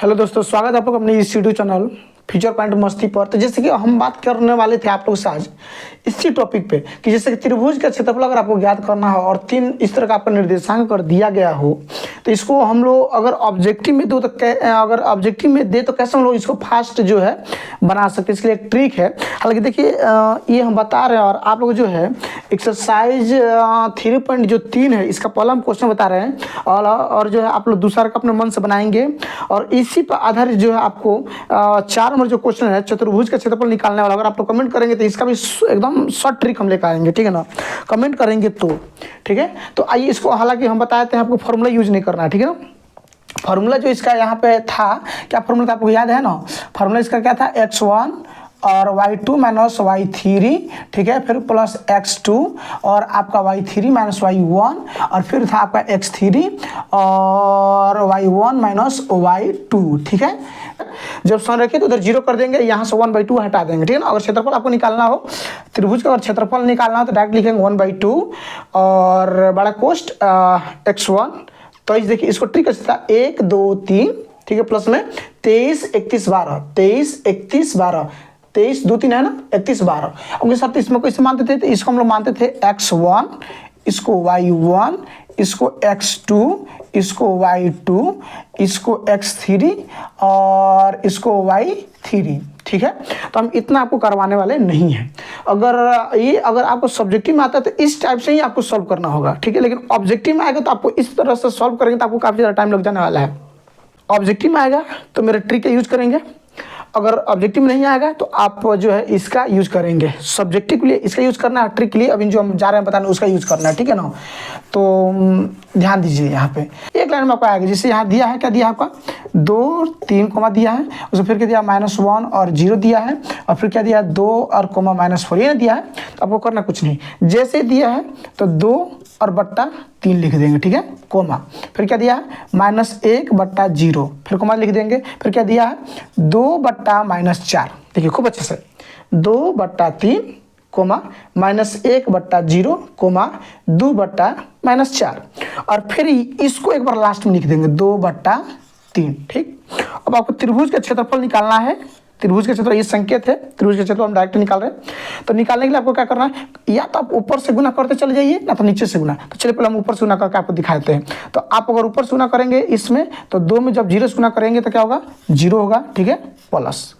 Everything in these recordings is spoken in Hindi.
हेलो दोस्तों, स्वागत है आप लोग अपने इस यूट्यूब चैनल फ्यूचर पॉइंट मस्ती पर। तो जैसे कि हम बात करने वाले थे आप लोग से आज इसी टॉपिक पे कि जैसे कि त्रिभुज का क्षेत्रफल अगर आपको ज्ञात करना हो और तीन इस तरह का आपका निर्देशांक कर दिया गया हो तो इसको हम लोग अगर ऑब्जेक्टिव में दो तो अगर ऑब्जेक्टिव में दे तो कैसे हम लोग इसको फास्ट जो है बना सकते हैं। इसके लिए एक ट्रिक है। हालांकि देखिए ये हम बता रहे हैं और आप लोग जो है एक्सरसाइज 3.3 है इसका पहला हम क्वेश्चन बता रहे हैं और जो है आप लोग दूसरा का अपने मन से बनाएंगे और इसी पर आधारित जो है आपको 4 नंबर जो क्वेश्चन है चतुर्भुज का क्षेत्रफल निकालने वाला। अगर आप लोग कमेंट करेंगे तो इसका भी एकदम शॉर्ट ट्रिक हम लेकर आएंगे, ठीक है ना। कमेंट करेंगे तो ठीक है। तो आइए इसको, हालांकि हम बताए थे आपको फॉर्मूला यूज नहीं करना है, ठीक है ना। फॉर्मूला जो इसका यहाँ पे था, क्या फॉर्मूला था आपको याद है ना। फॉर्मूला इसका क्या था, x1 और y2 माइनस y3, ठीक है, फिर प्लस x2 और आपका y3 माइनस y1 और फिर था आपका x3 और y1 माइनस y2, ठीक है। जब संरेखित तो उधर जीरो कर देंगे, यहाँ से 1/2 हटा देंगे, ठीक है ना। अगर क्षेत्रफल आपको निकालना हो, त्रिभुज का अगर क्षेत्रफल निकालना हो तो डायरेक्ट लिखेंगे 1/2 और बड़ा कोष्ट x1। तो इस देखिए इसको ट्रिक कैसे था, 1 2 3, ठीक है, प्लस में 23 31 12, 23 31 12, 23 2 3 है ना, 31 12। उनके साथ इसमें को इसे मानते थे तो इसको हम लोग मानते थे x1, इसको y1, इसको x2, इसको y2, इसको x3 और इसको y3, ठीक है। तो हम इतना आपको करवाने वाले नहीं हैं। अगर आपको सब्जेक्टिव में आता है तो इस टाइप से ही आपको सॉल्व करना होगा, ठीक है। लेकिन ऑब्जेक्टिव में आएगा तो आपको इस तरह से सॉल्व करेंगे तो आपको काफ़ी ज़्यादा टाइम लग जाने वाला है। ऑब्जेक्टिव में आएगा तो मेरे ट्रिक का यूज करेंगे, अगर ऑब्जेक्टिव में नहीं आएगा तो आप जो है इसका यूज करेंगे। सब्जेक्टिव के लिए इसका यूज करना है, ट्रिक के लिए अभी जो हम जा रहे हैं बताने उसका यूज करना है, ठीक है ना। तो ध्यान दीजिए, यहाँ पे एक लाइन में आपको आएगा, जैसे यहाँ दिया है, क्या दिया है आपका 2 3 कोमा दिया है, उसमें फिर क्या दिया -1 और 0 दिया है और फिर क्या दिया 2 और कोमा -4 ये दिया है। तो आपको करना कुछ नहीं, जैसे दिया है तो 2 और बट्टा 3 लिख देंगे, ठीक है, कोमा, फिर क्या दिया है -1/0, फिर कोमा लिख देंगे, फिर क्या दिया है 2/-4। देखिए खूब अच्छे से 2/3 कोमा -1/0 कोमा 2/-4 और फिर इसको एक बार लास्ट में लिख देंगे 2/3, ठीक। अब आपको त्रिभुज का क्षेत्रफल निकालना है। त्रिभुज का क्षेत्र ये संकेत है, त्रिभुज का क्षेत्रफल हम डायरेक्ट निकाल रहे हैं। तो निकालने के लिए आपको क्या करना है, या तो आप ऊपर से गुना करते चले जाइए ना तो नीचे से गुना। तो चलिए पहले हम ऊपर से गुना करके आपको दिखाते हैं। तो आप अगर ऊपर से गुना करेंगे इसमें तो 2 में जब 0 से गुना करेंगे तो क्या होगा 0 होगा, ठीक है, प्लस।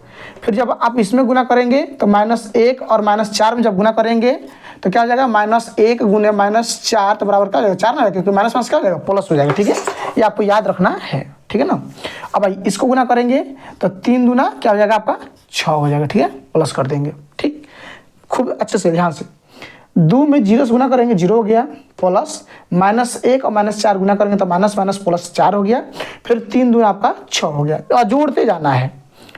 फिर जब आप इसमें गुना करेंगे तो -1 और -4 में जब गुना करेंगे तो क्या हो जाएगा -1 गुने -4 तो बराबर क्या हो जाएगा 4 ना, क्योंकि माइनस क्या हो जाएगा प्लस हो जाएगा, ठीक है। ये आपको याद रखना है, ठीक है ना। अब इसको गुना करेंगे तो 3 दूना क्या हो जाएगा आपका 6 हो जाएगा, ठीक है, प्लस कर देंगे, ठीक। खूब अच्छे से ध्यान से 2 में 0 से गुना करेंगे 0 हो गया, प्लस -1 और -4 गुना करेंगे तो -+4 हो गया, फिर 3 दूना आपका 6 हो गया। और जोड़ते जाना है।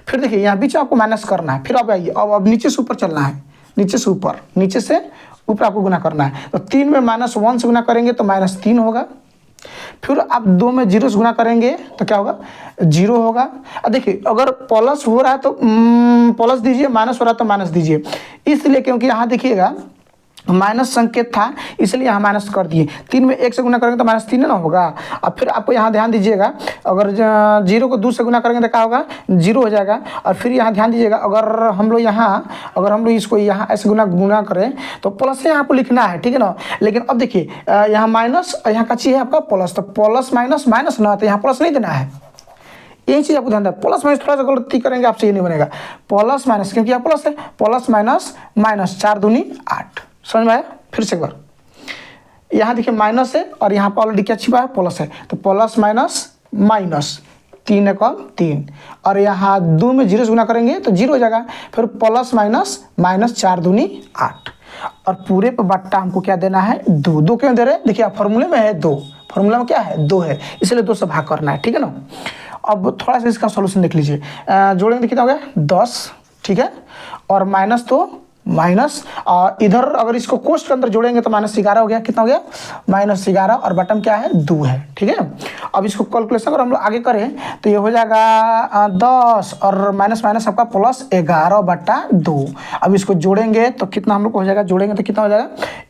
फिर देखिए यहाँ बीच में आपको माइनस करना है, फिर अब आइए अब नीचे से ऊपर चलना है, नीचे से ऊपर, नीचे से ऊपर आपको गुना करना है। तो 3 में -1 से गुना करेंगे तो -3 होगा, फिर आप 2 में 0 से गुना करेंगे तो क्या होगा 0 होगा। अब देखिए अगर प्लस हो रहा है तो प्लस दीजिए, माइनस हो रहा है तो माइनस दीजिए, इसलिए क्योंकि यहाँ देखिएगा माइनस संकेत था इसलिए यहाँ माइनस कर दिए। 3 में 1 से गुना करेंगे तो -3 ना होगा। अब फिर आपको यहाँ ध्यान दीजिएगा, अगर 0 को 2 से गुना करेंगे तो क्या होगा 0 हो जाएगा। और फिर यहाँ ध्यान दीजिएगा, अगर हम लोग इसको यहाँ ऐसे गुना करें तो प्लस यहाँ आपको लिखना है, ठीक है ना। लेकिन अब देखिए यहाँ माइनस और यहाँ का चीज़ है आपका प्लस, तो प्लस माइनस माइनस ना, तो यहाँ प्लस नहीं देना है। यही चीज़ आपको ध्यान दें, प्लस माइनस थोड़ा सा गलती करेंगे आपसे ये नहीं बनेगा, प्लस माइनस, क्योंकि यहाँ प्लस है, प्लस माइनस माइनस 4 दूनी 8। समझ में आया। फिर से एक बार यहाँ देखिए माइनस है और यहाँ पर ऑलरेडी क्या छिपा है प्लस है, तो प्लस माइनस माइनस 3 एकम 3 और यहाँ 2 में 0 से गुना करेंगे तो 0 हो जाएगा, फिर प्लस माइनस माइनस 4 दूनी 8 और पूरे पर बट्टा हमको क्या देना है 2। 2 क्यों दे रहे हैं, देखिए फॉर्मूले में है 2, फॉर्मूला में क्या है 2 है, इसलिए 2 से भाग करना है, ठीक है ना। अब थोड़ा सा इसका सोल्यूशन देख लीजिए, जोड़ेंगे कितना हो गया 10, ठीक है, और माइनस तो माइनस, और इधर अगर इसको कोष्ट के अंदर जोड़ेंगे तो -11 हो गया। कितना हो गया? -11, और बटन क्या है? 2 है। ठीक है, अब इसको कैलकुलेशन अगर हम लोग आगे करें तो ये हो जाएगा 10 और माइनस माइनस आपका +11/2। अब इसको जोड़ेंगे तो कितना हम लोग को हो जाएगा? जोड़ेंगे तो कितना हो जाएगा?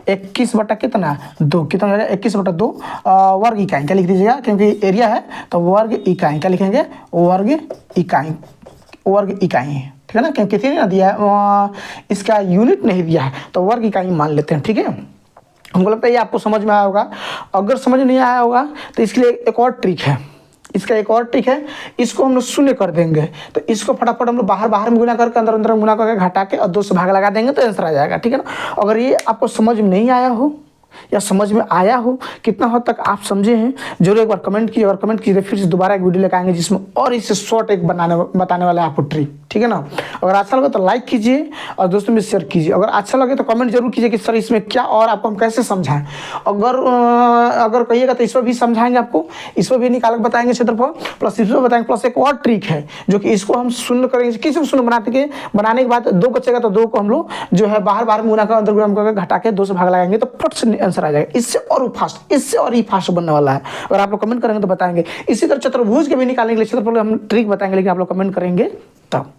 21 बटा कितना? 2। कितना हो जाएगा? 21/2 वर्ग इकाई। क्या लिख दीजिएगा? क्योंकि एरिया है तो वर्ग इकाई। क्या लिखेंगे? वर्ग इकाई। वर्ग इकाई है, ठीक है ना, क्योंकि किसी ने ना दिया है इसका यूनिट नहीं दिया है तो वर्ग इकाई मान लेते हैं। ठीक है, हमको लगता है ये आपको समझ में आया होगा। अगर समझ नहीं आया होगा तो इसके लिए एक और ट्रिक है। इसका एक और ट्रिक है, इसको हम लोग शून्य कर देंगे तो इसको फटाफट हम लोग बाहर बाहर में गुना करके अंदर अंदर में गुना करके घटा के और 2 से भाग लगा देंगे तो आंसर आ जाएगा। ठीक है ना, अगर ये आपको समझ में नहीं आया हो या समझ में आया हो, कितना हद तक आप समझे हैं, जरूर एक बार कमेंट कीजिए। अगर कमेंट कीजिए फिर से दोबारा एक वीडियो लेकर आएंगे जिसमें और इससे शॉर्ट एक बताने वाला है आपको ट्रिक। ठीक है ना, अगर अच्छा लगे तो लाइक कीजिए और दोस्तों में शेयर कीजिए। अगर अच्छा लगे तो कमेंट जरूर कीजिए कि सर इसमें क्या और आपको हम कैसे समझाएं। अगर कहिएगा तो इस पर भी समझाएंगे आपको, इस पर भी निकाल के बताएंगे क्षेत्रफल, प्लस इस पर बताएंगे। प्लस एक और ट्रिक है जो कि इसको हम शून्य करेंगे, किसी को शून्य बनाने के बाद 2 बचेगा तो 2 को हम लोग जो है बाहर बाहर गुना कर अंदर गुना करके घटा के 2 से भाग लगाएंगे तो फट से आंसर आ जाएगा। इससे और फास्ट, इससे और ही फास्ट बनने वाला है। अगर आप लोग कमेंट करेंगे तो बताएंगे। इसी तरह चतुर्भुज के भी निकालने के लिए क्षेत्रफल हम ट्रिक बताएंगे, लेकिन आप लोग कमेंट करेंगे तब।